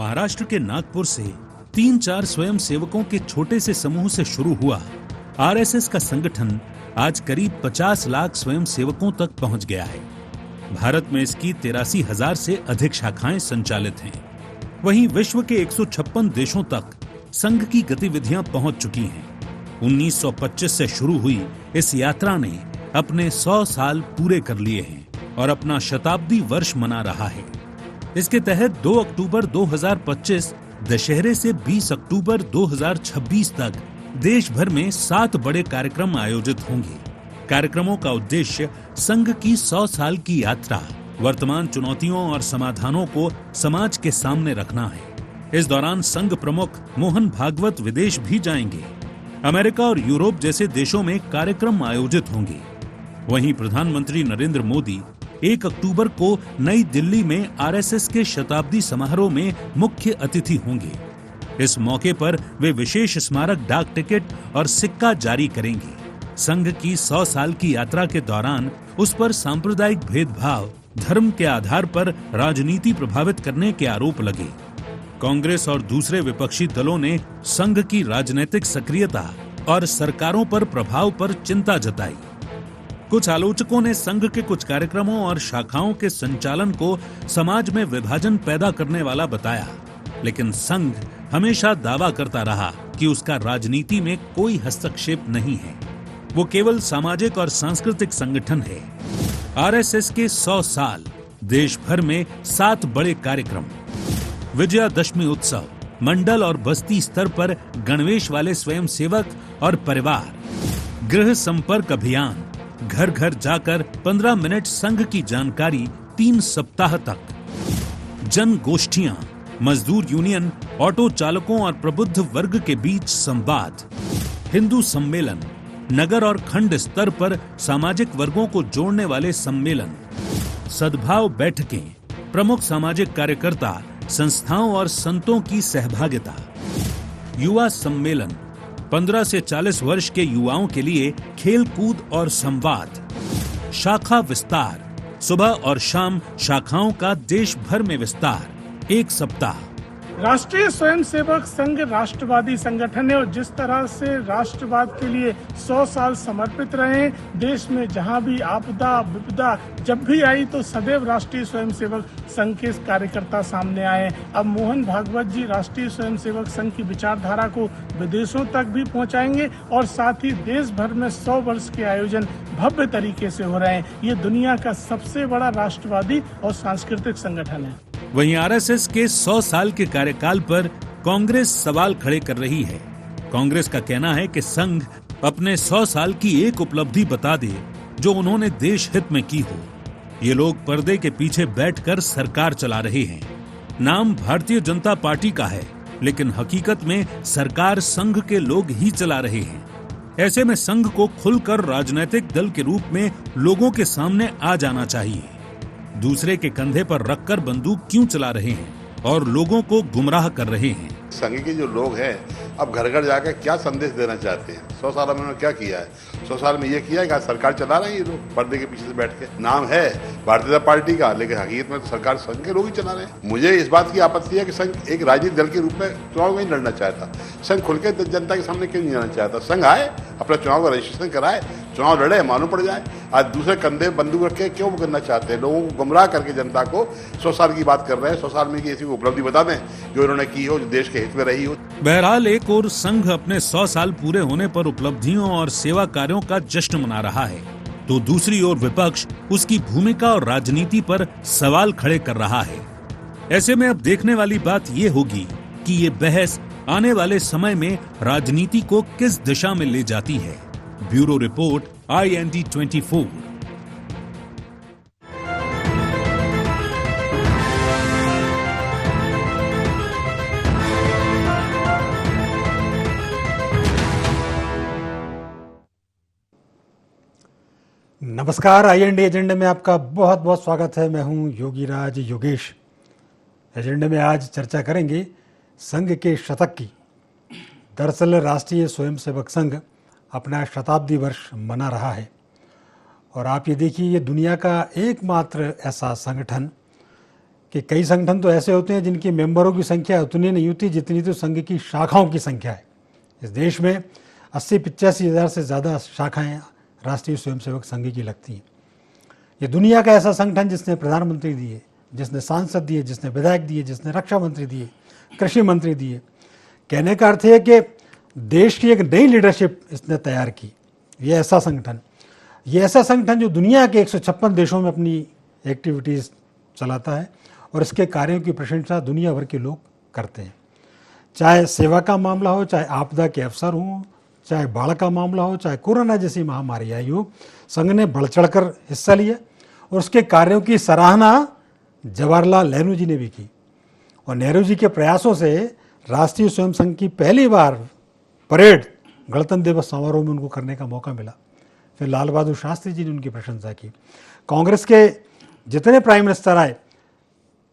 महाराष्ट्र के नागपुर से 3-4 स्वयं सेवकों के छोटे से समूह से शुरू हुआ आरएसएस का संगठन आज करीब 50 लाख स्वयं सेवकों तक पहुंच गया है। भारत में इसकी 83,000 से अधिक शाखाएं संचालित हैं। वहीं विश्व के 156 देशों तक संघ की गतिविधियां पहुंच चुकी हैं। 1925 से शुरू हुई इस यात्रा ने अपने 100 साल पूरे कर लिए हैं और अपना शताब्दी वर्ष मना रहा है। इसके तहत 2 अक्टूबर 2025 दशहरे से 20 अक्टूबर 2026 तक देश भर में 7 बड़े कार्यक्रम आयोजित होंगे। कार्यक्रमों का उद्देश्य संघ की 100 साल की यात्रा, वर्तमान चुनौतियों और समाधानों को समाज के सामने रखना है। इस दौरान संघ प्रमुख मोहन भागवत विदेश भी जाएंगे। अमेरिका और यूरोप जैसे देशों में कार्यक्रम आयोजित होंगे। वहीं प्रधानमंत्री नरेंद्र मोदी 1 अक्टूबर को नई दिल्ली में आरएसएस के शताब्दी समारोह में मुख्य अतिथि होंगे। इस मौके पर वे विशेष स्मारक डाक टिकट और सिक्का जारी करेंगे। संघ की 100 साल की यात्रा के दौरान उस पर सांप्रदायिक भेदभाव, धर्म के आधार पर राजनीति प्रभावित करने के आरोप लगे। कांग्रेस और दूसरे विपक्षी दलों ने संघ की राजनीतिक सक्रियता और सरकारों पर प्रभाव पर चिंता जताई। कुछ आलोचकों ने संघ के कुछ कार्यक्रमों और शाखाओं के संचालन को समाज में विभाजन पैदा करने वाला बताया, लेकिन संघ हमेशा दावा करता रहा कि उसका राजनीति में कोई हस्तक्षेप नहीं है। वो केवल सामाजिक और सांस्कृतिक संगठन है। आरएसएस के 100 साल, देश भर में 7 बड़े कार्यक्रम, विजयादशमी उत्सव, मंडल और बस्ती स्तर पर गणवेश वाले स्वयं सेवक और परिवार, गृह संपर्क अभियान, घर घर जाकर 15 मिनट संघ की जानकारी 3 सप्ताह तक, जन गोष्ठियां, मजदूर यूनियन, ऑटो चालकों और प्रबुद्ध वर्ग के बीच संवाद, हिंदू सम्मेलन, नगर और खंड स्तर पर सामाजिक वर्गों को जोड़ने वाले सम्मेलन, सद्भाव बैठकें, प्रमुख सामाजिक कार्यकर्ता, संस्थाओं और संतों की सहभागिता, युवा सम्मेलन, 15 से 40 वर्ष के युवाओं के लिए खेल कूद और संवाद, शाखा विस्तार, सुबह और शाम शाखाओं का देश भर में विस्तार, 1 सप्ताह। राष्ट्रीय स्वयंसेवक संघ राष्ट्रवादी संगठन है और जिस तरह से राष्ट्रवाद के लिए 100 साल समर्पित रहे, देश में जहां भी आपदा विपदा जब भी आई तो सदैव राष्ट्रीय स्वयंसेवक संघ के कार्यकर्ता सामने आए। अब मोहन भागवत जी राष्ट्रीय स्वयंसेवक संघ की विचारधारा को विदेशों तक भी पहुंचाएंगे और साथ ही देश भर में 100 वर्ष के आयोजन भव्य तरीके से हो रहे हैं। ये दुनिया का सबसे बड़ा राष्ट्रवादी और सांस्कृतिक संगठन है। वहीं आरएसएस के 100 साल के कार्यकाल पर कांग्रेस सवाल खड़े कर रही है। कांग्रेस का कहना है कि संघ अपने 100 साल की एक उपलब्धि बता दे जो उन्होंने देश हित में की हो। ये लोग पर्दे के पीछे बैठकर सरकार चला रहे हैं। नाम भारतीय जनता पार्टी का है, लेकिन हकीकत में सरकार संघ के लोग ही चला रहे हैं। ऐसे में संघ को खुलकर राजनीतिक दल के रूप में लोगों के सामने आ जाना चाहिए। दूसरे के कंधे पर रखकर बंदूक क्यों चला रहे हैं और लोगों को गुमराह कर रहे हैं? संघ के जो लोग हैं अब घर घर जाकर क्या संदेश देना चाहते हैं? 100 साल में उन्होंने क्या किया है? 100 साल में ये किया है कि सरकार चला रहे हैं ये लोग पर्दे के पीछे से बैठ के। नाम है भारतीय जनता पार्टी का, लेकिन हकीकत में तो सरकार संघ के लोग ही चला रहे हैं। मुझे इस बात की आपत्ति है कि संघ एक राजनीतिक दल के रूप में चुनाव नहीं लड़ना चाहता। संघ खुल के जनता के सामने क्यों नहीं जाना चाहता? संघ आए, अपना चुनाव का रजिस्ट्रेशन कराए, चुनाव लड़े, मालूम पड़ जाए। आज दूसरे कंधे बंदूक रख के क्यों करना चाहते हैं? लोगों को गुमराह करके जनता को 100 साल की बात कर रहे हैं। 100 साल में की ऐसी उपलब्धि बता दें जो इन्होंने की हो, जो देश के हित में रही हो। बहरहाल एक और संघ अपने 100 साल पूरे होने पर उपलब्धियों और सेवा कार्यों का जश्न मना रहा है, तो दूसरी ओर विपक्ष उसकी भूमिका और राजनीति पर सवाल खड़े कर रहा है। ऐसे में अब देखने वाली बात ये होगी कि ये बहस आने वाले समय में राजनीति को किस दिशा में ले जाती है। Bureau report, IND 24। नमस्कार, IND एजेंडे में आपका बहुत बहुत स्वागत है। मैं हूं योगीराज योगेश। एजेंडे में आज चर्चा करेंगे संघ के शतक की। दरअसल राष्ट्रीय स्वयंसेवक संघ अपना शताब्दी वर्ष मना रहा है और आप ये देखिए, ये दुनिया का एकमात्र ऐसा संगठन कि कई संगठन तो ऐसे होते हैं जिनके मेंबरों की संख्या उतनी नहीं होती जितनी तो संघ की शाखाओं की संख्या है। इस देश में 80-85 हज़ार से ज़्यादा शाखाएं राष्ट्रीय स्वयंसेवक संघ की लगती हैं। ये दुनिया का ऐसा संगठन जिसने प्रधानमंत्री दिए, जिसने सांसद दिए, जिसने विधायक दिए, जिसने रक्षा मंत्री दिए, कृषि मंत्री दिए। कहने का अर्थ है कि देश की एक नई लीडरशिप इसने तैयार की। ये ऐसा संगठन जो दुनिया के 156 देशों में अपनी एक्टिविटीज़ चलाता है और इसके कार्यों की प्रशंसा दुनिया भर के लोग करते हैं। चाहे सेवा का मामला हो, चाहे आपदा के अवसर हों, चाहे बाढ़ का मामला हो, चाहे कोरोना जैसी महामारी आई हो, संघ ने बढ़ चढ़कर हिस्सा लिया और उसके कार्यों की सराहना जवाहरलाल नेहरू जी ने भी की। और नेहरू जी के प्रयासों से राष्ट्रीय स्वयं संघ की पहली बार परेड गणतंत्र दिवस समारोह में उनको करने का मौका मिला। फिर लाल बहादुर शास्त्री जी ने उनकी प्रशंसा की। कांग्रेस के जितने प्राइम मिनिस्टर आए,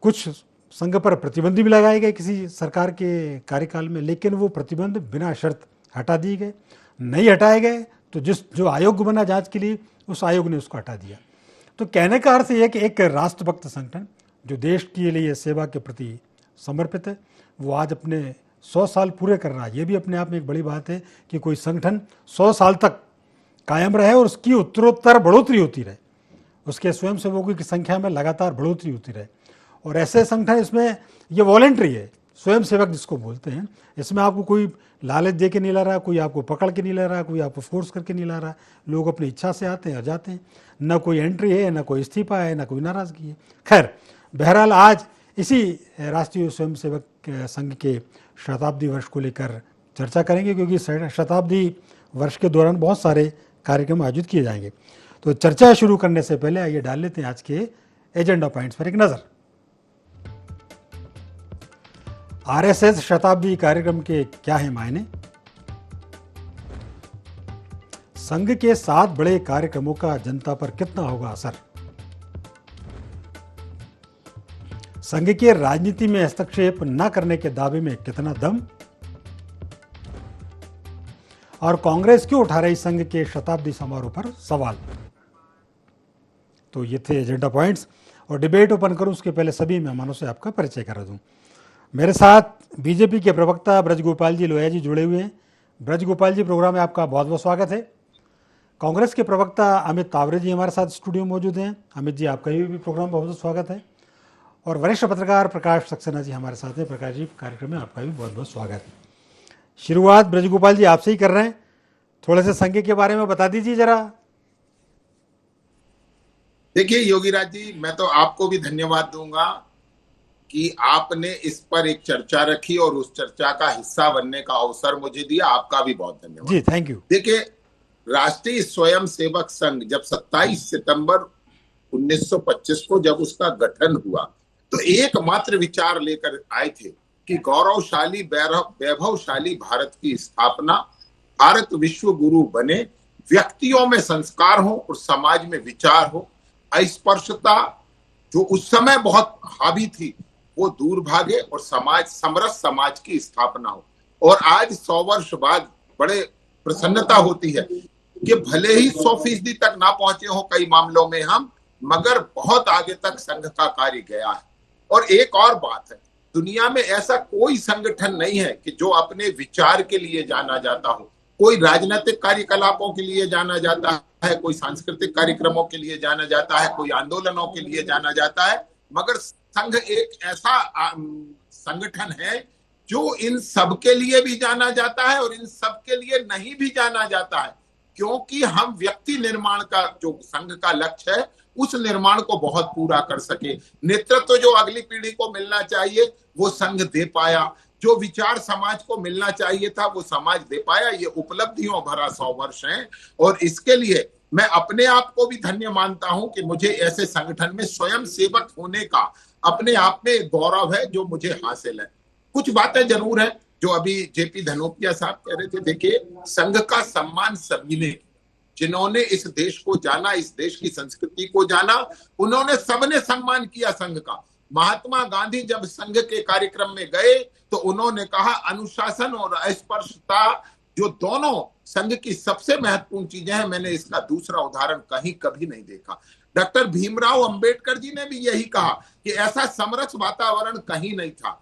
कुछ संघ पर प्रतिबंध भी लगाए गए किसी सरकार के कार्यकाल में, लेकिन वो प्रतिबंध बिना शर्त हटा दिए गए। नहीं हटाए गए तो जो आयोग बना जांच के लिए, उस आयोग ने उसको हटा दिया। तो कहने का अर्थ यह कि एक राष्ट्रभक्त संगठन जो देश के लिए सेवा के प्रति समर्पित है, वो आज अपने 100 साल पूरे कर रहा है। ये भी अपने आप में एक बड़ी बात है कि कोई संगठन 100 साल तक कायम रहे और उसकी उत्तरोत्तर बढ़ोतरी होती रहे, उसके स्वयंसेवकों की संख्या में लगातार बढ़ोतरी होती रहे। और ऐसे संगठन, इसमें ये वॉलेंट्री है, स्वयंसेवक जिसको बोलते हैं, इसमें आपको कोई लालच दे के नहीं ला रहा, कोई आपको पकड़ के नहीं ला रहा, कोई आपको फोर्स करके नहीं ला रहा। लोग अपनी इच्छा से आते हैं और जाते हैं। न कोई एंट्री है, न कोई इस्तीफा है, न कोई नाराज़गी है। खैर, बहरहाल आज इसी राष्ट्रीय स्वयंसेवक संघ के शताब्दी वर्ष को लेकर चर्चा करेंगे, क्योंकि शताब्दी वर्ष के दौरान बहुत सारे कार्यक्रम आयोजित किए जाएंगे। तो चर्चा शुरू करने से पहले आइए डाल लेते हैं आज के एजेंडा पॉइंट्स पर एक नज़र। आरएसएस शताब्दी कार्यक्रम के क्या है मायने? संघ के 7 बड़े कार्यक्रमों का जनता पर कितना होगा असर? संघ के राजनीति में हस्तक्षेप न करने के दावे में कितना दम? और कांग्रेस क्यों उठा रही संघ के शताब्दी समारोह पर सवाल? तो ये थे एजेंडा पॉइंट्स। और डिबेट ओपन करूं उसके पहले सभी मेहमानों से आपका परिचय करा दूं। मेरे साथ बीजेपी के प्रवक्ता ब्रजगोपाल जी लोहिया जी जुड़े हुए हैं। ब्रजगोपाल जी, प्रोग्राम में आपका बहुत बहुत स्वागत है। कांग्रेस के प्रवक्ता अमित तावरे जी हमारे साथ स्टूडियो में मौजूद हैं। अमित जी, आपका भी प्रोग्राम बहुत बहुत स्वागत है। और वरिष्ठ पत्रकार प्रकाश सक्सेना जी हमारे साथ हैं। प्रकाश जी, कार्यक्रम में आपका भी बहुत बहुत स्वागत है। शुरुआत ब्रजगोपाल जी आपसे ही कर रहे हैं। थोड़े से संघ के बारे में बता दीजिए जरा। देखिए योगीराज जी, मैं तो आपको भी धन्यवाद दूंगा कि आपने इस पर एक चर्चा रखी और उस चर्चा का हिस्सा बनने का अवसर मुझे दिया। आपका भी बहुत धन्यवाद जी, थैंक यू। देखिए, राष्ट्रीय स्वयंसेवक संघ जब 27 सितंबर 1925 को जब उसका गठन हुआ, तो एकमात्र विचार लेकर आए थे कि गौरवशाली वैभवशाली भारत की स्थापना, भारत विश्व गुरु बने, व्यक्तियों में संस्कार हो और समाज में विचार हो, अस्पृश्यता जो उस समय बहुत हावी थी वो दूर भागे और समरस समाज की स्थापना हो। और आज 100 वर्ष बाद बड़े प्रसन्नता होती है कि भले ही 100% तक ना पहुंचे हो कई मामलों में हम, मगर बहुत आगे तक संघ का कार्य गया है। और एक और बात है, दुनिया में ऐसा कोई संगठन नहीं है कि जो अपने विचार के लिए जाना जाता हो। कोई राजनीतिक कार्यकलापों के लिए जाना जाता है, कोई सांस्कृतिक कार्यक्रमों के लिए जाना जाता है, कोई आंदोलनों के लिए जाना जाता है, मगर संघ एक ऐसा संगठन है जो इन सब के लिए भी जाना जाता है और इन सब के लिए नहीं भी जाना जाता है, क्योंकि हम व्यक्ति निर्माण का जो संघ का लक्ष्य है उस निर्माण को बहुत पूरा कर सके। नेतृत्व जो अगली पीढ़ी को मिलना चाहिए वो संघ दे पाया, जो विचार समाज को मिलना चाहिए था वो समाज दे पाया। ये उपलब्धियों भरा 100 वर्ष है और इसके लिए मैं अपने आप को भी धन्य मानता हूं कि मुझे ऐसे संगठन में स्वयं सेवक होने का अपने आप में गौरव है जो मुझे हासिल है। कुछ बातें जरूर है जो अभी जेपी धनोपिया साहब कह रहे थे। देखिए, संघ का सम्मान सभी ने, जिन्होंने इस देश को जाना, इस देश की संस्कृति को जाना, उन्होंने सबने सम्मान किया संघ का। महात्मा गांधी जब संघ के कार्यक्रम में गए तो उन्होंने कहा अनुशासन और अस्पृश्यता जो दोनों संघ की सबसे महत्वपूर्ण चीजें हैं, मैंने इसका दूसरा उदाहरण कहीं कभी नहीं देखा। डॉक्टर भीमराव अंबेडकर जी ने भी यही कहा कि ऐसा समरस वातावरण कहीं नहीं था।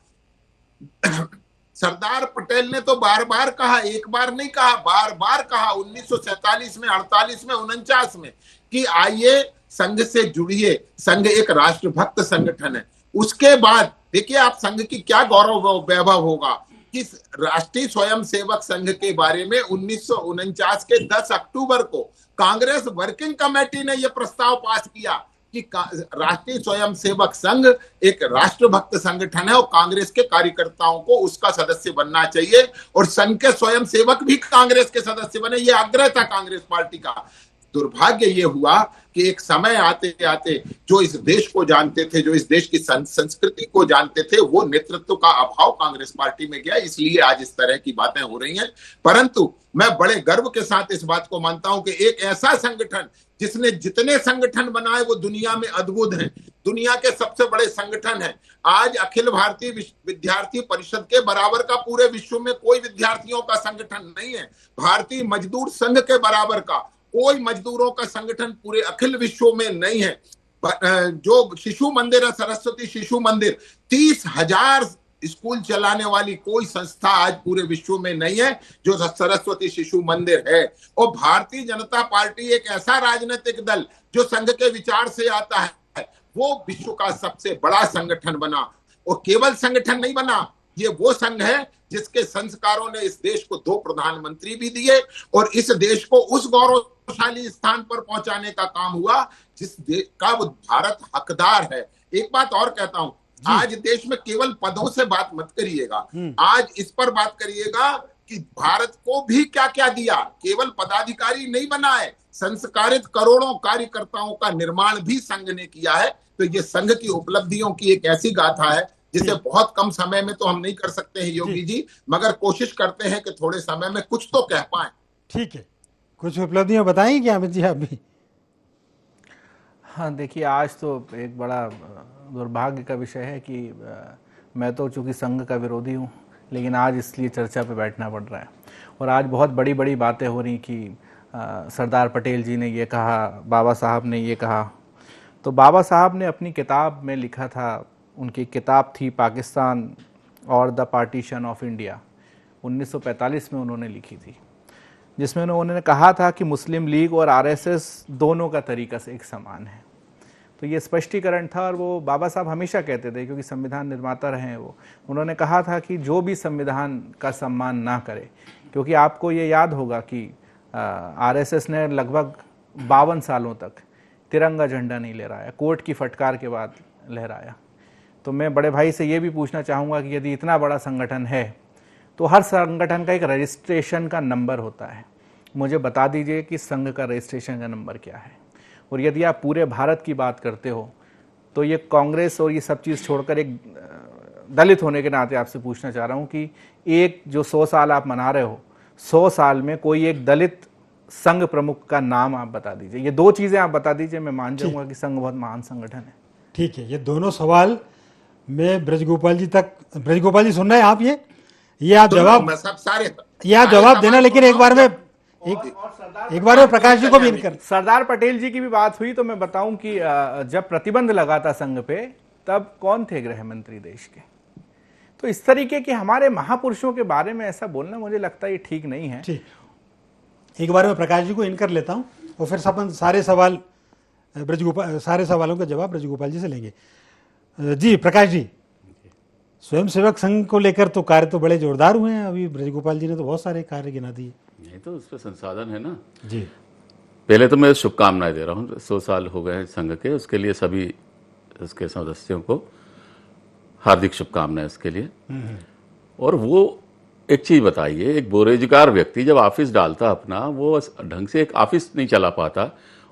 सरदार पटेल ने तो बार बार कहा, एक बार नहीं कहा, बार बार कहा 1947 में, 48 में, 49 में कि आइए संघ से जुड़िए, संघ एक राष्ट्रभक्त संगठन है। उसके बाद देखिए आप संघ की क्या गौरव वैभव होगा कि राष्ट्रीय स्वयंसेवक संघ के बारे में 1949 के 10 अक्टूबर को कांग्रेस वर्किंग कमेटी ने यह प्रस्ताव पास किया कि राष्ट्रीय स्वयंसेवक संघ एक राष्ट्रभक्त संगठन है और कांग्रेस के कार्यकर्ताओं को उसका सदस्य बनना चाहिए और संघ के स्वयंसेवक भी कांग्रेस के सदस्य बने, ये आग्रह था कांग्रेस पार्टी का। दुर्भाग्य ये हुआ कि एक समय आते आते जो इस देश को जानते थे, जो इस देश की संस्कृति को जानते थे, वो नेतृत्व का अभाव कांग्रेस पार्टी में गया, इसलिए आज इस तरह की बातें हो रही हैं। परंतु मैं बड़े गर्व के साथ इस बात को मानता हूं कि एक ऐसा संगठन जिसने जितने संगठन बनाए वो दुनिया में अद्भुत हैं, दुनिया के सबसे बड़े संगठन हैं। आज अखिल भारतीय विद्यार्थी परिषद के बराबर का पूरे विश्व में कोई विद्यार्थियों का संगठन नहीं है। भारतीय मजदूर संघ के बराबर का कोई मजदूरों का संगठन पूरे अखिल विश्व में नहीं है। जो शिशु मंदिर है, सरस्वती शिशु मंदिर, 30,000 स्कूल चलाने वाली कोई संस्था आज पूरे विश्व में नहीं है जो सरस्वती शिशु मंदिर है। और भारतीय जनता पार्टी एक ऐसा राजनीतिक दल जो संघ के विचार से आता है, वो विश्व का सबसे बड़ा संगठन बना। और केवल संगठन नहीं बना, ये वो संघ है जिसके संस्कारों ने इस देश को 2 प्रधानमंत्री भी दिए और इस देश को उस गौरवशाली स्थान पर पहुंचाने का काम हुआ जिस देश का वो भारत हकदार है। एक बात और कहता हूं, आज देश में केवल पदों से बात मत करिएगा, आज इस पर बात करिएगा कि भारत को भी क्या क्या दिया। केवल पदाधिकारी नहीं बनाए, संस्कारित करोड़ों कार्यकर्ताओं का निर्माण भी संघ ने किया है। तो ये संघ की उपलब्धियों की एक ऐसी गाथा है जिसे बहुत कम समय में तो हम नहीं कर सकते हैं योगी जी, मगर कोशिश करते हैं कि थोड़े समय में कुछ तो कह पाए। ठीक है, कुछ उपलब्धियां बताएंगे क्या अमित जी आप भी? हाँ देखिए, आज तो एक बड़ा दुर्भाग्य का विषय है कि मैं तो चूँकि संघ का विरोधी हूँ, लेकिन आज इसलिए चर्चा पे बैठना पड़ रहा है। और आज बहुत बड़ी बड़ी बातें हो रही कि सरदार पटेल जी ने ये कहा, बाबा साहब ने ये कहा। तो बाबा साहब ने अपनी किताब में लिखा था, उनकी किताब थी पाकिस्तान और द पार्टीशन ऑफ इंडिया, 1945 में उन्होंने लिखी थी, जिसमें उन्होंने कहा था कि मुस्लिम लीग और आरएसएस दोनों का तरीका से एक समान है। तो ये स्पष्टीकरण था और वो बाबा साहब हमेशा कहते थे, क्योंकि संविधान निर्माता रहे हैं वो, उन्होंने कहा था कि जो भी संविधान का सम्मान ना करे, क्योंकि आपको ये याद होगा कि आरएसएस ने लगभग 52 सालों तक तिरंगा झंडा नहीं लहराया, कोर्ट की फटकार के बाद लहराया। तो मैं बड़े भाई से ये भी पूछना चाहूँगा कि यदि इतना बड़ा संगठन है तो हर संगठन का एक रजिस्ट्रेशन का नंबर होता है, मुझे बता दीजिए कि संघ का रजिस्ट्रेशन का नंबर क्या है। और यदि आप पूरे भारत की बात करते हो तो ये कांग्रेस और ये सब चीज़ छोड़कर एक दलित होने के नाते आपसे पूछना चाह रहा हूँ कि एक जो 100 साल आप मना रहे हो, 100 साल में कोई एक दलित संघ प्रमुख का नाम आप बता दीजिए। ये 2 चीज़ें आप बता दीजिए, मैं मान जाऊँगा कि संघ बहुत महान संगठन है। ठीक है, ये दोनों सवाल मैं ब्रजगोपाल जी तक, ब्रजगोपाल जी सुन रहे हैं आप? ये आप जवाब, ये आप जवाब देना, लेकिन एक बार में प्रकाश जी को भी इनकर। सरदार पटेल जी की भी बात हुई तो मैं बताऊं कि जब प्रतिबंध लगा था संघ पे, तब कौन थे गृह मंत्री देश के। तो इस तरीके के हमारे महापुरुषों के बारे में ऐसा बोलना मुझे लगता है ये ठीक नहीं है। ठीक, एक बार मैं प्रकाश जी को इनकर लेता हूं और फिर अपन सारे सवालों का जवाब ब्रजगोपाल जी से लेंगे। जी प्रकाश जी, स्वयंसेवक संघ को लेकर तो कार्य तो बड़े जोरदार हुए हैं, अभी ब्रजगोपाल जी ने तो बहुत सारे कार्य गिना दिए। नहीं तो उस पर संसाधन है ना जी। पहले तो मैं शुभकामनाएं दे रहा हूँ, 100 साल हो गए हैं संघ के, उसके लिए सभी उसके सदस्यों को हार्दिक शुभकामनाएं उसके लिए। और वो एक चीज बताइए, एक बेरोजगार व्यक्ति जब ऑफिस डालता अपना, वो ढंग से एक ऑफिस नहीं चला पाता,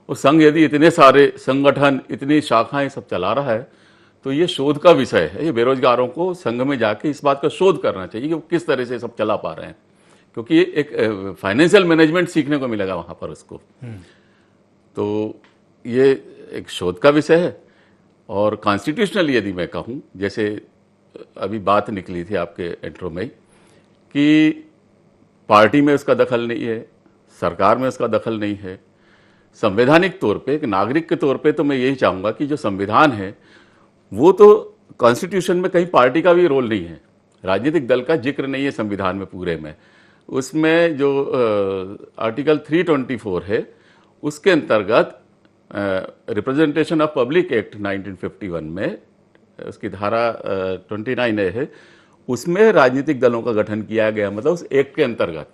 और संघ यदि इतने सारे संगठन, इतनी शाखाएं सब चला रहा है, तो ये शोध का विषय है। ये बेरोजगारों को संघ में जाके इस बात का शोध करना चाहिए कि वो किस तरह से सब चला पा रहे हैं, क्योंकि ये एक फाइनेंशियल मैनेजमेंट सीखने को मिलेगा वहां पर उसको। तो ये एक शोध का विषय है। और कॉन्स्टिट्यूशनल यदि मैं कहूँ, जैसे अभी बात निकली थी आपके इंट्रो में कि पार्टी में उसका दखल नहीं है, सरकार में उसका दखल नहीं है, संवैधानिक तौर पे, एक नागरिक के तौर पे, तो मैं यही चाहूंगा कि जो संविधान है वो तो, कॉन्स्टिट्यूशन में कहीं पार्टी का भी रोल नहीं है, राजनीतिक दल का जिक्र नहीं है संविधान में पूरे में। उसमें जो आर्टिकल 324 है उसके अंतर्गत रिप्रेजेंटेशन ऑफ पब्लिक एक्ट 1951 में उसकी धारा 29A है, उसमें राजनीतिक दलों का गठन किया गया, मतलब उस एक्ट के अंतर्गत,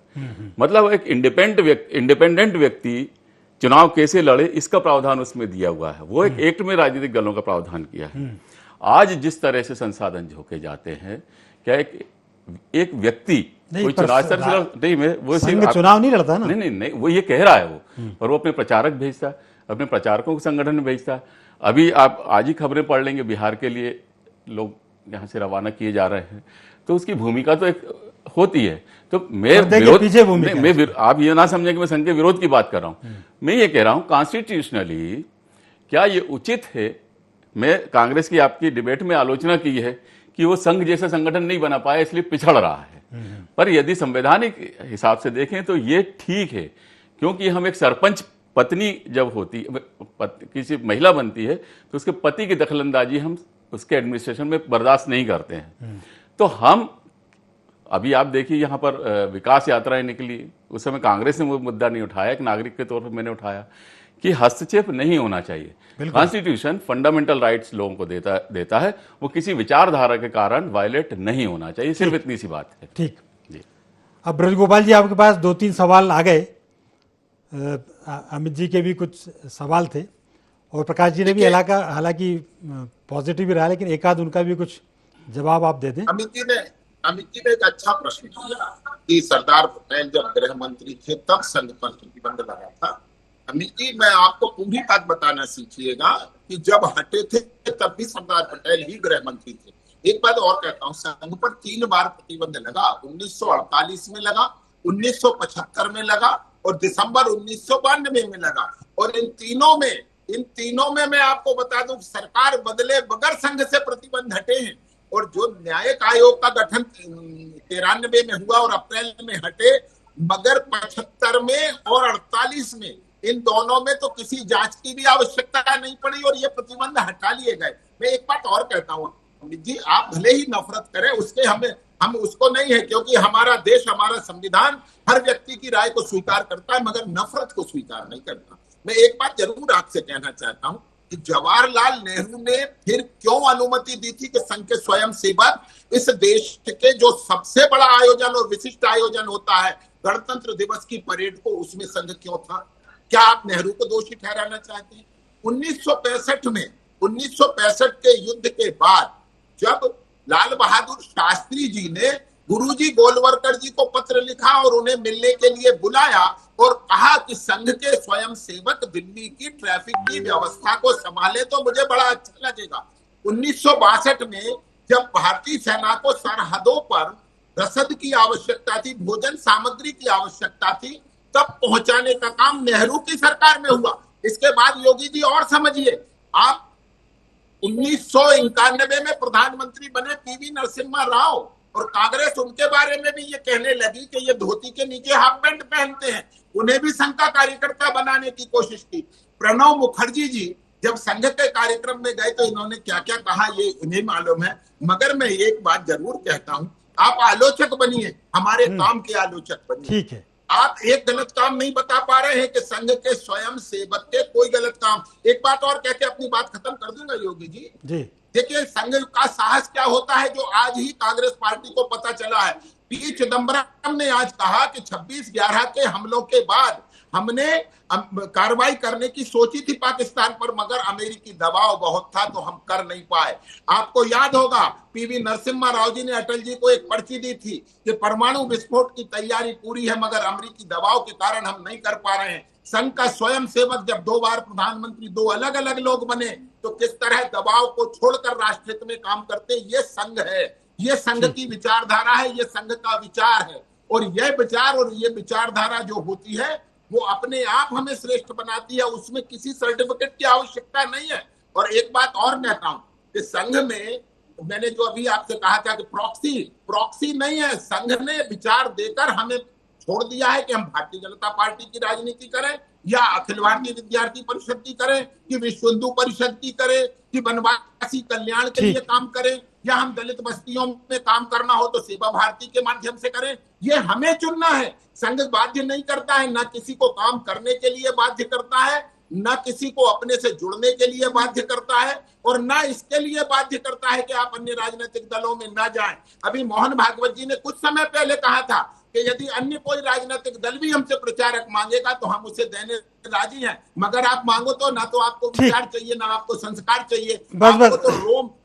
मतलब एक इंडिपेंडेंट व्यक्ति चुनाव कैसे लड़े इसका प्रावधान उसमें दिया हुआ है। वो एक एक्ट में राजनीतिक दलों का प्रावधान किया है। आज जिस तरह से संसाधन झोंके जाते हैं, क्या एक व्यक्ति कोई चुनाव नहीं, मैं वो संघ चुनाव नहीं लड़ता ना, नहीं, वो ये कह रहा है वो, और वो अपने प्रचारक भेजता है, अपने प्रचारकों को संगठन में भेजता है। अभी आप आज ही खबरें पढ़ लेंगे, बिहार के लिए लोग यहाँ से रवाना किए जा रहे हैं, तो उसकी भूमिका तो एक होती है। तो मैं विरोध, आप ये ना समझें कि मैं संघ के विरोध की बात कर रहा हूं, मैं ये कह रहा हूं कॉन्स्टिट्यूशनली क्या ये उचित है। मैं कांग्रेस की आपकी डिबेट में आलोचना की है कि वो संघ जैसा संगठन नहीं बना पाया इसलिए पिछड़ रहा है, पर यदि संवैधानिक हिसाब से देखें तो ये ठीक है, क्योंकि हम एक सरपंच पत्नी जब होती, किसी महिला बनती है तो उसके पति की दखलंदाजी हम उसके एडमिनिस्ट्रेशन में बर्दाश्त नहीं करते हैं। तो हम अभी आप देखिए यहाँ पर विकास यात्राएं निकली, उस समय कांग्रेस ने वो मुद्दा नहीं उठाया, एक नागरिक के तौर पर मैंने उठाया कि हस्तक्षेप नहीं होना चाहिए। कॉन्स्टिट्यूशन फंडामेंटल राइट्स लोगों को देता है, वो किसी विचारधारा के कारण वायलेट नहीं होना चाहिए, सिर्फ इतनी सी बात है। ठीक जी। अब ब्रजगोपाल जी, आपके पास 2-3 सवाल आ गए, अमित जी के भी कुछ सवाल थे और प्रकाश जी ने भी हालांकि पॉजिटिव भी रहा, लेकिन एक आध उनका भी कुछ जवाब आप दे दें। अमित जी ने एक अच्छा प्रश्न किया कि सरदार पटेल जब गृह मंत्री थे तब संघ पर प्रतिबंध लगा था। अमित जी, मैं आपको पूरी बात बताना सीखिएगा कि जब हटे थे तब भी सरदार पटेल ही गृह मंत्री थे। एक बात और कहता हूँ, संघ पर 3 बार प्रतिबंध लगा, 1948 में लगा, 1975 में लगा और दिसंबर 1992 में लगा। और इन तीनों में मैं आपको बता दूं सरकार बदले बगैर संघ से प्रतिबंध हटे हैं। और जो न्यायिक आयोग का गठन 93 में हुआ और अप्रैल में हटे, मगर 75 में और 48 में, इन दोनों में तो किसी जांच की भी आवश्यकता नहीं पड़ी और ये प्रतिबंध हटा लिए गए। मैं एक बात और कहता हूँ अमित जी, आप भले ही नफरत करें उसके, हम उसको नहीं है, क्योंकि हमारा देश, हमारा संविधान हर व्यक्ति की राय को स्वीकार करता है मगर नफरत को स्वीकार नहीं करता। मैं एक बात जरूर आपसे कहना चाहता हूँ कि जवाहरलाल नेहरू ने फिर क्यों अनुमति दी थी कि संघ के स्वयं सेवक इस देश के जो सबसे बड़ा आयोजन और विशिष्ट आयोजन होता है गणतंत्र दिवस की परेड को, उसमें संघ क्यों था? क्या आप नेहरू को दोषी ठहराना चाहते हैं? 1965 के युद्ध के बाद जब लाल बहादुर शास्त्री जी ने गुरुजी गोलवलकर जी को पत्र लिखा और उन्हें मिलने के लिए बुलाया और कहा कि संघ के स्वयं सेवक दिल्ली की ट्रैफिक की व्यवस्था को संभाले तो मुझे बड़ा अच्छा लगेगा। 1962 में जब भारतीय सेना को सरहदों पर रसद की आवश्यकता थी, भोजन सामग्री की आवश्यकता थी, तब पहुंचाने का काम नेहरू की सरकार में हुआ। इसके बाद योगी जी और समझिए, आप 1991 में प्रधानमंत्री बने पीवी नरसिम्हा राव और कांग्रेस उनके बारे में भी ये कहने लगी कि ये धोती के नीचे हाफ पैंट पहनते हैं, उन्हें भी संघ का कार्यकर्ता बनाने की कोशिश की। प्रणब मुखर्जी जी जब संघ के कार्यक्रम में गए तो इन्होंने क्या क्या कहा ये उन्हें मालूम है। मगर मैं एक बात जरूर कहता हूं, आप आलोचक बनिए, हमारे काम के आलोचक बनिए। ठीक है, आप एक गलत काम नहीं बता पा रहे हैं कि संघ के स्वयं सेवक के कोई गलत काम। एक बात और कह के अपनी बात खत्म कर दूंगा योगी जी। देखिए संघ का साहस क्या होता है जो आज ही कांग्रेस पार्टी को पता चला है। पी चिदम्बरम ने आज कहा कि 26/11 के हमलों के बाद हमने कार्रवाई करने की सोची थी पाकिस्तान पर, मगर अमेरिकी दबाव बहुत था तो हम कर नहीं पाए। आपको याद होगा पीवी नरसिम्हा राव जी ने अटल जी को एक पर्ची दी थी कि परमाणु विस्फोट की तैयारी पूरी है मगर अमेरिकी दबाव के कारण हम नहीं कर पा रहे हैं। संघ का स्वयं सेवक जब 2 बार प्रधानमंत्री, 2 अलग अलग लोग बने, तो किस तरह दबाव को छोड़कर राष्ट्रहित में काम करते, ये संघ है, ये संघ की विचारधारा है, ये संघ का विचार है। और यह विचार और ये विचारधारा जो होती है वो अपने आप हमें श्रेष्ठ बनाती है, उसमें किसी सर्टिफिकेट की आवश्यकता नहीं है। और एक बात और कहता हूं कि संघ में मैंने जो अभी आपसे कहा था कि प्रॉक्सी नहीं है, संघ ने विचार देकर हमें छोड़ दिया है कि हम भारतीय जनता पार्टी की राजनीति करें या अखिल भारतीय विद्यार्थी परिषद की करें कि विश्व हिंदू परिषद की करें कि वनवासी कल्याण के लिए काम करें या हम दलित बस्तियों में काम करना हो तो सेवा भारती के माध्यम से करें, ये हमें चुनना है। संघ बाध्य नहीं करता है, ना किसी को काम करने के लिए बाध्य करता है, ना किसी को अपने से जुड़ने के लिए बाध्य करता है और ना इसके लिए बाध्य करता है कि आप अन्य राजनीतिक दलों में ना जाएं। अभी मोहन भागवत जी ने कुछ समय पहले कहा था कि यदि अन्य कोई राजनीतिक दल भी हमसे प्रचारक मांगेगा तो हम उसे देने राजी हैं, मगर आप मांगो तो ना तो आपको विचार चाहिए ना आपको संस्कार चाहिए, आपको तो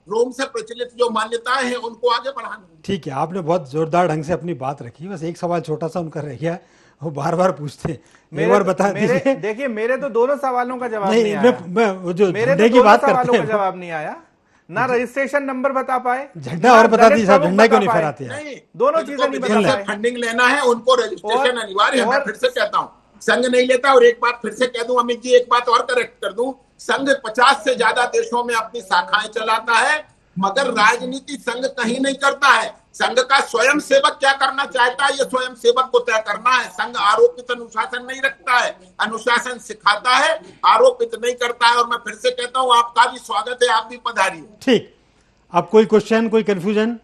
रोम से प्रचलित जो मान्यताएं हैं उनको आगे बढ़ाना। ठीक है, आपने बहुत जोरदार ढंग से अपनी बात रखी। बस एक सवाल छोटा सा उनका रह गया, वो बार बार पूछते हैं, एक बार बता दीजिए। देखिए मेरे तो दोनों सवालों का जवाब नहीं आया। जो मेरे तो दोनों सवालों का जवाब नहीं आया, ना रजिस्ट्रेशन नंबर बता पाए, झंडा और बता दीजिए साहब, झंडा क्यों नहीं फहराते हैं? दोनों चीजें नहीं बता पाए। फंडिंग लेना है उनको रजिस्ट्रेशन अनिवार्य है। मैं फिर से कहता हूँ संघ नहीं लेता। और एक बात फिर से कह दूं अमित जी, एक बात और करेक्ट कर दूं, संघ 50 से ज्यादा देशों में अपनी शाखाएं चलाता है, मगर राजनीति संघ कहीं नहीं करता है। संघ का स्वयं सेवक क्या करना चाहता है ये स्वयं सेवक को तय करना है। संघ आरोपित अनुशासन नहीं रखता है, अनुशासन सिखाता है, आरोपित नहीं करता है। और मैं फिर से कहता हूँ आपका भी स्वागत है, आप भी पधारिए। ठीक, अब कोई क्वेश्चन, कोई कंफ्यूजन?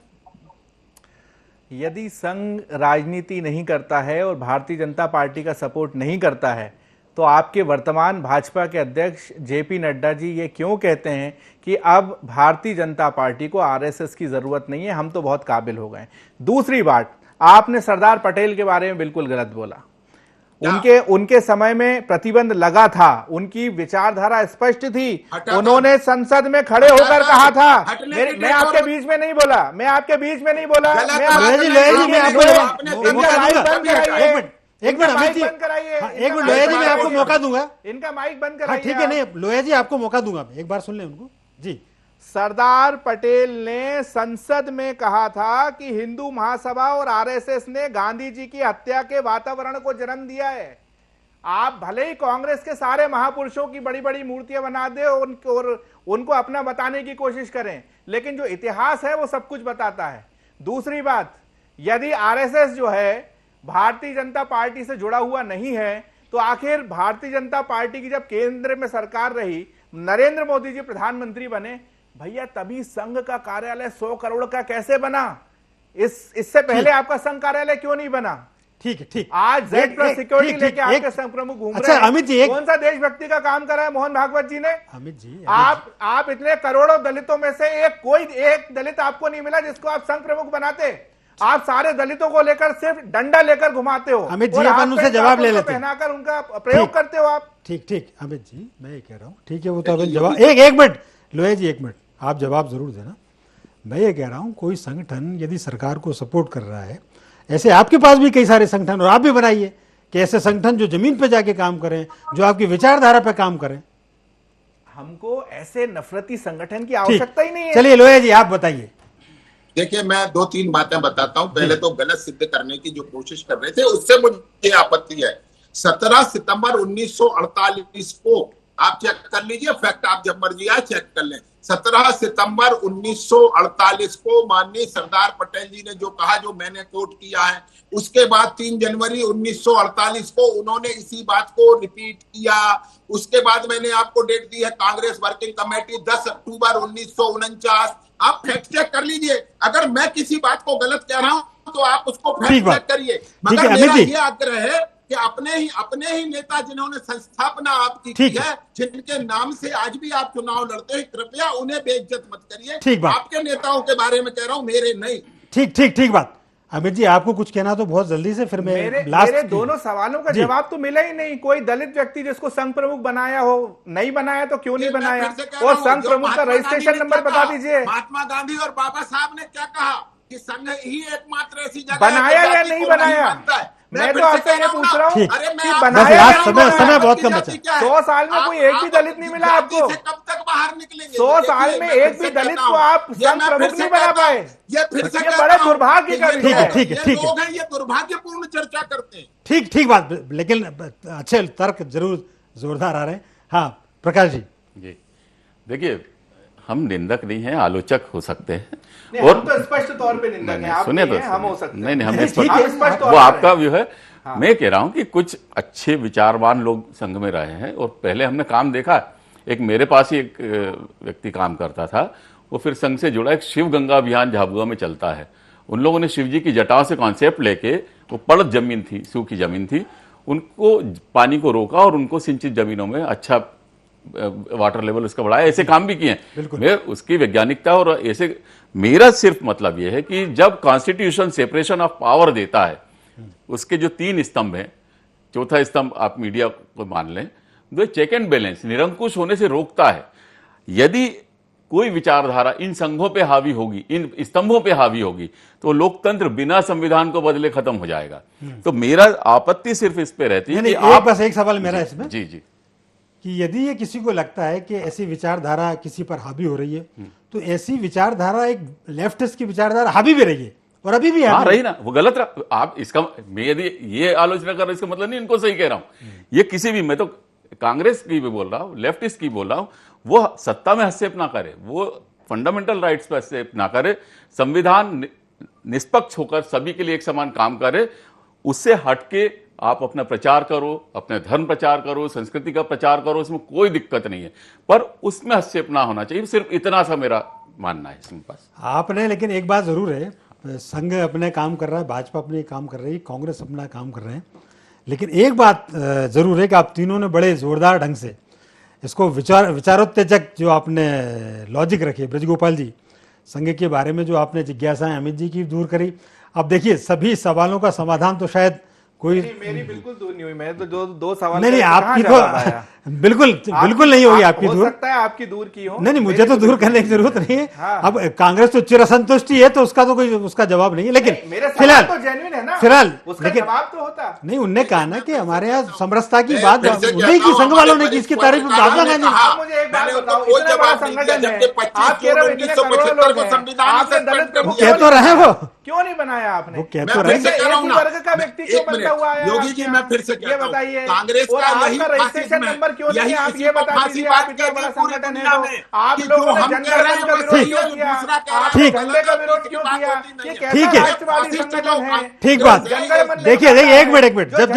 यदि संघ राजनीति नहीं करता है और भारतीय जनता पार्टी का सपोर्ट नहीं करता है तो आपके वर्तमान भाजपा के अध्यक्ष जेपी नड्डा जी ये क्यों कहते हैं कि अब भारतीय जनता पार्टी को आरएसएस की जरूरत नहीं है, हम तो बहुत काबिल हो गए? दूसरी बात, आपने सरदार पटेल के बारे में बिल्कुल गलत बोला। उनके समय में प्रतिबंध लगा था, उनकी विचारधारा स्पष्ट थी, उन्होंने संसद में खड़े होकर कहा था। मैं आपके बीच में नहीं बोला, मैं आपके बीच में नहीं बोला। एक मिनट अमित जी, एक मिनट लोहिया जी, मैं आपको मौका दूंगा। इनका माइक बंद कराइए। ठीक है, नहीं लोहिया जी आपको मौका दूंगा, एक बार सुन लें उनको जी। सरदार पटेल ने संसद में कहा था कि हिंदू महासभा और आरएसएस ने गांधी जी की हत्या के वातावरण को जन्म दिया है। आप भले ही कांग्रेस के सारे महापुरुषों की बड़ी बड़ी मूर्तियां बना दे और उनको अपना बताने की कोशिश करें, लेकिन जो इतिहास है वो सब कुछ बताता है। दूसरी बात, यदि आरएसएस जो है भारतीय जनता पार्टी से जुड़ा हुआ नहीं है तो आखिर भारतीय जनता पार्टी की जब केंद्र में सरकार रही, नरेंद्र मोदी जी प्रधानमंत्री बने, भैया तभी संघ का कार्यालय 100 करोड़ का कैसे बना? इससे पहले आपका संघ कार्यालय क्यों नहीं बना? ठीक है, ठीक। आज Z+ सिक्योरिटी लेके आपके संघ प्रमुख घूम रहे हैं। अमित जी, कौन सा देशभक्ति का काम करा है मोहन भागवत जी ने? अमित जी, आप इतने करोड़ों दलितों में से एक दलित आपको नहीं मिला जिसको आप संघ प्रमुख बनाते। आप सारे दलितों को लेकर सिर्फ डंडा लेकर घुमाते हो। अमित जी, अपन उनसे जवाब ले लेते हैं, पहनाकर उनका प्रयोग करते हो आप। ठीक अमित जी, मैं ये कह रहा हूँ, ठीक है, वो तो अपन जवाब एक मिनट लोहिया जी, एक मिनट, आप जवाब जरूर देना। मैं ये कह रहा हूँ, कोई संगठन यदि सरकार को सपोर्ट कर रहा है, ऐसे आपके पास भी कई सारे संगठन, और आप भी बनाइए कि ऐसे संगठन जो जमीन पे जाके काम करें, जो आपकी विचारधारा पे काम करें। हमको ऐसे नफरती संगठन की आवश्यकता ही नहीं है। चलिए लोहिया जी, आप बताइए। देखिए, मैं 2-3 बातें बताता हूं। पहले तो गलत सिद्ध करने की जो कोशिश कर रहे थे उससे मुझे आपत्ति है। 17 सितंबर 1948 को आप चेक कर लीजिए, फैक्ट आप जब मर्जी आए चेक कर लें। 17 सितंबर 1948 को माननीय सरदार पटेल जी ने जो कहा, जो मैंने कोट किया है, उसके बाद 3 जनवरी 1948 को उन्होंने इसी बात को रिपीट किया। उसके बाद मैंने आपको डेट दी है, कांग्रेस वर्किंग कमेटी 10 अक्टूबर 1949। आप फैक्ट चेक कर लीजिए। अगर मैं किसी बात को गलत कह रहा हूं तो आप उसको फैक्ट चेक करिए। मगर मेरा ये आग्रह है कि अपने ही नेता जिन्होंने संस्थापना आपकी की है, जिनके नाम से आज भी आप चुनाव लड़ते हैं, कृपया उन्हें बेइज्जत मत करिए। आपके नेताओं के बारे में कह रहा हूं, मेरे नहीं। ठीक बात। अमित जी, आपको कुछ कहना तो बहुत जल्दी से, फिर मेरे दोनों सवालों का जवाब तो मिला ही नहीं। कोई दलित व्यक्ति जिसको संघ प्रमुख बनाया हो, नहीं बनाया तो क्यों नहीं बनाया? और संघ प्रमुख का रजिस्ट्रेशन नंबर बता दीजिए। महात्मा गांधी और बाबा साहब ने क्या कहा कि संघ ही एकमात्र ऐसी जगह बनाया या नहीं बनाया? मैं तो आपसे ये पूछ रहा हूँ कि बनाया, समय बहुत कम बचा। 100 साल में कोई एक भी दलित नहीं मिला आपको? कब तक बाहर निकलेंगे? 100 साल में एक भी दलित को आप संघ प्रमुख नहीं बना पाए। ये फिर से बड़े दुर्भाग्य का विषय है। ठीक है, ये दुर्भाग्यपूर्ण चर्चा करते हैं। ठीक बात, लेकिन अच्छे तर्क जरूर जोरदार आ रहे हैं। हाँ प्रकाश जी। देखिए, हम निंदक नहीं हैं, आलोचक हो सकते हैं। और हम तो स्पष्ट तौर पे निंदक हैं। आप सुनिए तो, हम हो सकते हैं। नहीं, हम स्पष्ट, वो आपका व्यू है। मैं कह रहा हूं कि कुछ अच्छे विचारवान लोग संघ में रहे हैं और पहले हमने काम देखा। एक मेरे पास ही एक व्यक्ति काम करता था, वो फिर संघ से जुड़ा, एक शिव गंगा अभियान झाबुआ में चलता है। उन लोगों ने शिव जी की जटाओं से कॉन्सेप्ट लेके, वो पड़त जमीन थी, सूखी जमीन थी, उनको पानी को रोका और उनको सिंचित जमीनों में अच्छा वाटर लेवल उसका बढ़ाया। ऐसे काम भी किए हैं। मैं उसकी वैज्ञानिकता और ऐसे, मेरा सिर्फ मतलब यह है कि जब कॉन्स्टिट्यूशन सेपरेशन ऑफ पावर देता है, उसके जो 3 स्तंभ हैं, चौथा स्तंभ आप मीडिया को मान लें, जो चेक एंड बैलेंस निरंकुश होने से रोकता है। यदि कोई विचारधारा इन संघों पे हावी होगी, इन स्तंभों पे हावी होगी, तो लोकतंत्र बिना संविधान को बदले खत्म हो जाएगा। तो मेरा आपत्ति सिर्फ इस पे रहती है कि बस एक सवाल मेरा इसमें, जी जी, कि यदि ये किसी को लगता है कि ऐसी विचारधारा किसी पर हावी हो रही है, तो ऐसी विचारधारा एक लेफ्टिस्ट की विचारधारा हावी भी रही है और अभी भी हाँ रही ना, वो गलत रहा। आप इसका, मैं यदि ये आलोचना कर रहा हूं, इसका मतलब नहीं इनको सही कह रहा हूं। ये किसी भी, मैं तो कांग्रेस की भी बोल रहा हूं, लेफ्टिस्ट की बोल रहा हूं, वो सत्ता में हस्तक्षेप ना करे, वो फंडामेंटल राइट्स पर हस्तक्षेप ना करे, संविधान निष्पक्ष होकर सभी के लिए एक समान काम करे। उससे हटके आप अपना प्रचार करो, अपने धर्म प्रचार करो, संस्कृति का प्रचार करो, उसमें कोई दिक्कत नहीं है, पर उसमें हस्तक्षेप ना होना चाहिए। सिर्फ इतना सा मेरा मानना है इसमें बस। आपने, लेकिन एक बात जरूर है, संघ अपने काम कर रहा है, भाजपा अपने काम कर रही है, कांग्रेस अपना काम कर रहे हैं, लेकिन एक बात जरूर है कि आप तीनों ने बड़े जोरदार ढंग से इसको विचारोत्तेजक जो आपने लॉजिक रखी, ब्रजगोपाल जी, संघ के बारे में जो आपने जिज्ञासाएं अमित जी की दूर करी। अब देखिए, सभी सवालों का समाधान तो शायद कोई, मेरी बिल्कुल दूर नहीं हुई। मैं तो जो 2 सवाल नहीं आपकी तो बिल्कुल नहीं होगी आपकी दूर। हो सकता है आपकी दूर की हो। नहीं, मुझे तो दूर करने की जरूरत नहीं है। हाँ। अब कांग्रेस तो चिर असंतुष्टि है, तो उसका तो कोई उसका जवाब नहीं है, लेकिन फिलहाल तो जेन्युइन है ना, फिलहाल उसका लेकिन जवाब तो होता नहीं। उनने कहा ना कि हमारे यहाँ समरसता की बात नहीं की, संघ वालों ने की, इसकी तारीफ महात्मा गांधी ने। मुझे एक बात बताओ, इतना बड़ा संगठन है, आप कह रहे हो इतने करोड़ों लोग हैं, आपने दलित प्रभु कह तो रहे वो, क्यों नहीं बनाया आपने? वो कह तो रहे। वर्ग का व्यक्ति क्यों बनता हुआ है? योगी जी, मैं फिर से ये बताइए, कांग्रेस और का आपका रजिस्ट्रेशन नंबर क्यों नहीं है? आप ये बता दीजिए, आप इतना बड़ा संगठन है तो आप लोगों ने जनगण मन का विरोध क्यों किया? आपने झंडे का विरोध क्यों किया? ये कैसा राष्ट्रवादी संगठन है? ठीक बात। देखिए एक मिनट, जब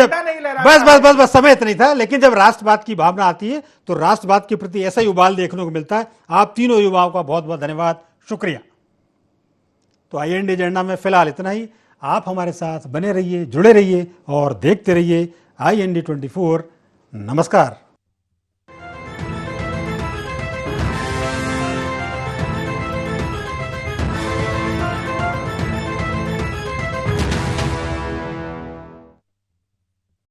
बस समय इतना ही था, लेकिन जब राष्ट्रवाद की भावना आती है तो राष्ट्रवाद के प्रति ऐसा ही उबाल देखने को मिलता है। आप तीनों युवाओं का बहुत बहुत धन्यवाद, शुक्रिया। तो IND एजेंडा में फिलहाल इतना ही। आप हमारे साथ बने रहिए, जुड़े रहिए और देखते रहिए IND 24। नमस्कार।